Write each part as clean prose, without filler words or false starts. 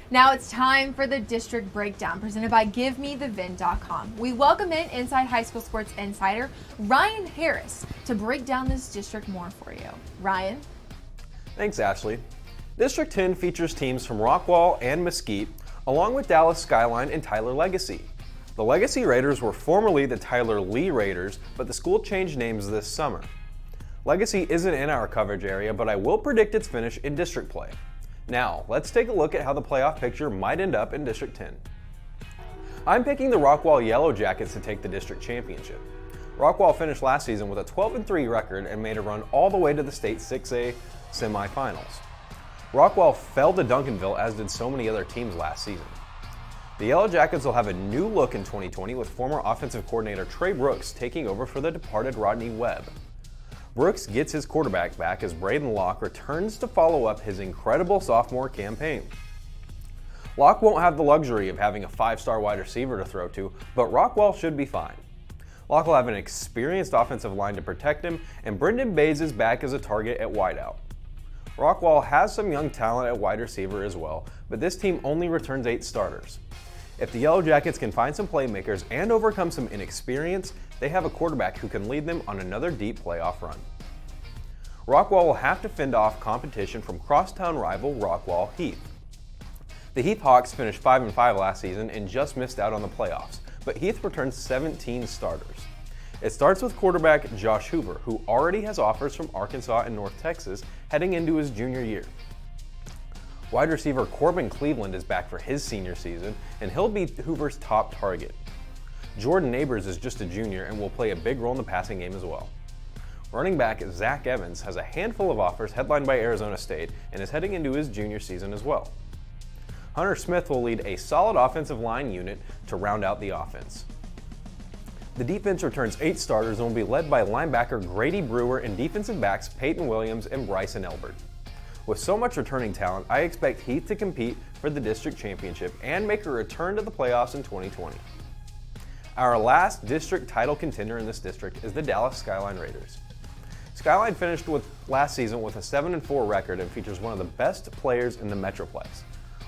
Now it's time for the district breakdown presented by GiveMeTheVin.com. We welcome in Inside High School Sports Insider Ryan Harris to break down this district more for you. Ryan? Thanks, Ashley. District 10 features teams from Rockwall and Mesquite, along with Dallas Skyline and Tyler Legacy. The Legacy Raiders were formerly the Tyler Lee Raiders, but the school changed names this summer. Legacy isn't in our coverage area, but I will predict its finish in district play. Now, let's take a look at how the playoff picture might end up in District 10. I'm picking the Rockwall Yellow Jackets to take the district championship. Rockwall finished last season with a 12-3 record and made a run all the way to the state 6A semifinals. Rockwall fell to Duncanville, as did so many other teams last season. The Yellow Jackets will have a new look in 2020 with former offensive coordinator Trey Brooks taking over for the departed Rodney Webb. Brooks gets his quarterback back as Braden Locke returns to follow up his incredible sophomore campaign. Locke won't have the luxury of having a 5-star wide receiver to throw to, but Rockwall should be fine. Locke will have an experienced offensive line to protect him, and Brendan Bays is back as a target at wideout. Rockwall has some young talent at wide receiver as well, but this team only returns 8 starters. If the Yellow Jackets can find some playmakers and overcome some inexperience, they have a quarterback who can lead them on another deep playoff run. Rockwall will have to fend off competition from crosstown rival Rockwall Heath. The Heath Hawks finished 5-5 last season and just missed out on the playoffs, but Heath returns 17 starters. It starts with quarterback Josh Hoover, who already has offers from Arkansas and North Texas heading into his junior year. Wide receiver Corbin Cleveland is back for his senior season, and he'll be Hoover's top target. Jordan Neighbors is just a junior and will play a big role in the passing game as well. Running back Zach Evans has a handful of offers headlined by Arizona State and is heading into his junior season as well. Hunter Smith will lead a solid offensive line unit to round out the offense. The defense returns 8 starters and will be led by linebacker Grady Brewer and defensive backs Peyton Williams and Bryson Elbert. With so much returning talent, I expect Heath to compete for the district championship and make a return to the playoffs in 2020. Our last district title contender in this district is the Dallas Skyline Raiders. Skyline finished last season with a 7-4 record and features one of the best players in the Metroplex.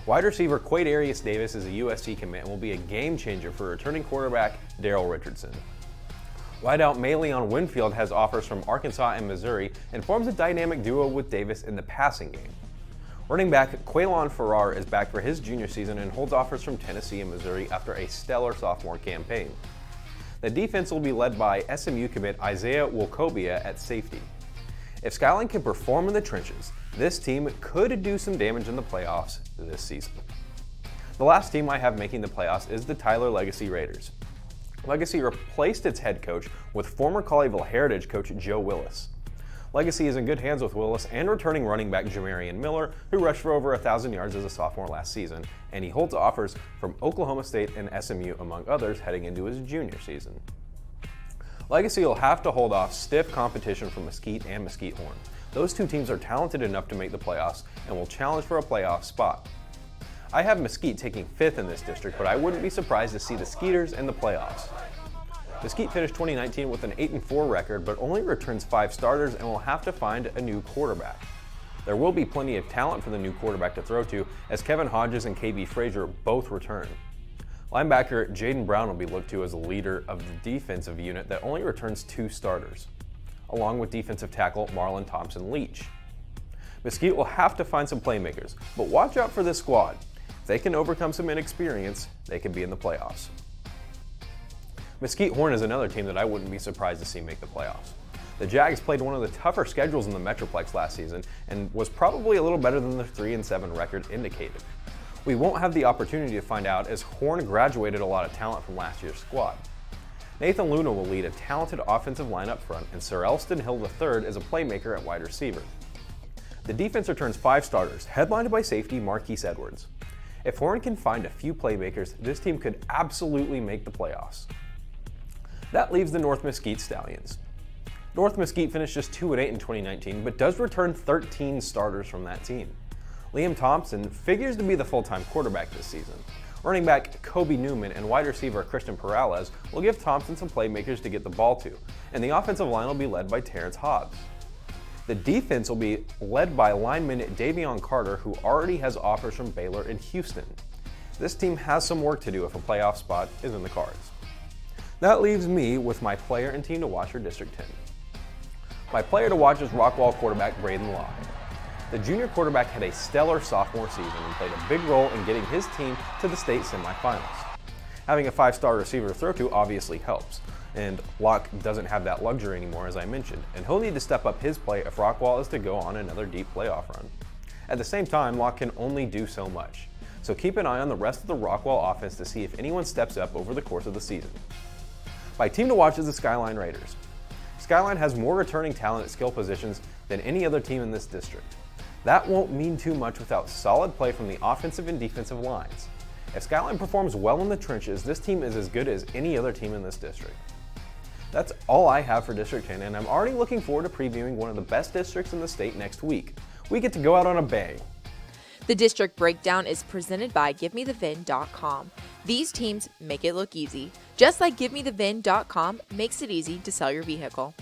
Wide receiver Quaidarius Davis is a USC commit and will be a game changer for returning quarterback Daryl Richardson. Wideout Mayleon Winfield has offers from Arkansas and Missouri and forms a dynamic duo with Davis in the passing game. Running back Quaylon Farrar is back for his junior season and holds offers from Tennessee and Missouri after a stellar sophomore campaign. The defense will be led by SMU commit Isaiah Wolkobia at safety. If Skyline can perform in the trenches, this team could do some damage in the playoffs this season. The last team I have making the playoffs is the Tyler Legacy Raiders. Legacy replaced its head coach with former Colleyville Heritage coach Joe Willis. Legacy is in good hands with Willis and returning running back Jamarian Miller, who rushed for over 1,000 yards as a sophomore last season, and he holds offers from Oklahoma State and SMU, among others, heading into his junior season. Legacy will have to hold off stiff competition from Mesquite and Mesquite Horn. Those two teams are talented enough to make the playoffs and will challenge for a playoff spot. I have Mesquite taking 5th in this district, but I wouldn't be surprised to see the Skeeters in the playoffs. Mesquite finished 2019 with an 8-4 record, but only returns 5 starters and will have to find a new quarterback. There will be plenty of talent for the new quarterback to throw to, as Kevin Hodges and KB Frazier both return. Linebacker Jaden Brown will be looked to as a leader of the defensive unit that only returns 2 starters, along with defensive tackle Marlon Thompson-Leach. Mesquite will have to find some playmakers, but watch out for this squad. If they can overcome some inexperience, they could be in the playoffs. Mesquite Horn is another team that I wouldn't be surprised to see make the playoffs. The Jags played one of the tougher schedules in the Metroplex last season and was probably a little better than the 3-7 record indicated. We won't have the opportunity to find out as Horn graduated a lot of talent from last year's squad. Nathan Luna will lead a talented offensive line up front, and Sir Elston Hill III is a playmaker at wide receiver. The defense returns 5 starters, headlined by safety Marquise Edwards. If Horn can find a few playmakers, this team could absolutely make the playoffs. That leaves the North Mesquite Stallions. North Mesquite finished just 2-8 in 2019, but does return 13 starters from that team. Liam Thompson figures to be the full-time quarterback this season. Running back Kobe Newman and wide receiver Christian Perales will give Thompson some playmakers to get the ball to, and the offensive line will be led by Terrence Hobbs. The defense will be led by lineman Davion Carter, who already has offers from Baylor and Houston. This team has some work to do if a playoff spot is in the cards. That leaves me with my player and team to watch for District 10. My player to watch is Rockwall quarterback Braden Locke. The junior quarterback had a stellar sophomore season and played a big role in getting his team to the state semifinals. Having a 5-star receiver to throw to obviously helps, and Locke doesn't have that luxury anymore, as I mentioned, and he'll need to step up his play if Rockwall is to go on another deep playoff run. At the same time, Locke can only do so much, so keep an eye on the rest of the Rockwall offense to see if anyone steps up over the course of the season. My team to watch is the Skyline Raiders. Skyline has more returning talent at skill positions than any other team in this district. That won't mean too much without solid play from the offensive and defensive lines. If Skyline performs well in the trenches, this team is as good as any other team in this district. That's all I have for District 10, and I'm already looking forward to previewing one of the best districts in the state next week. We get to go out on a bang. The District Breakdown is presented by GiveMeTheVin.com. These teams make it look easy, just like GiveMeTheVin.com makes it easy to sell your vehicle.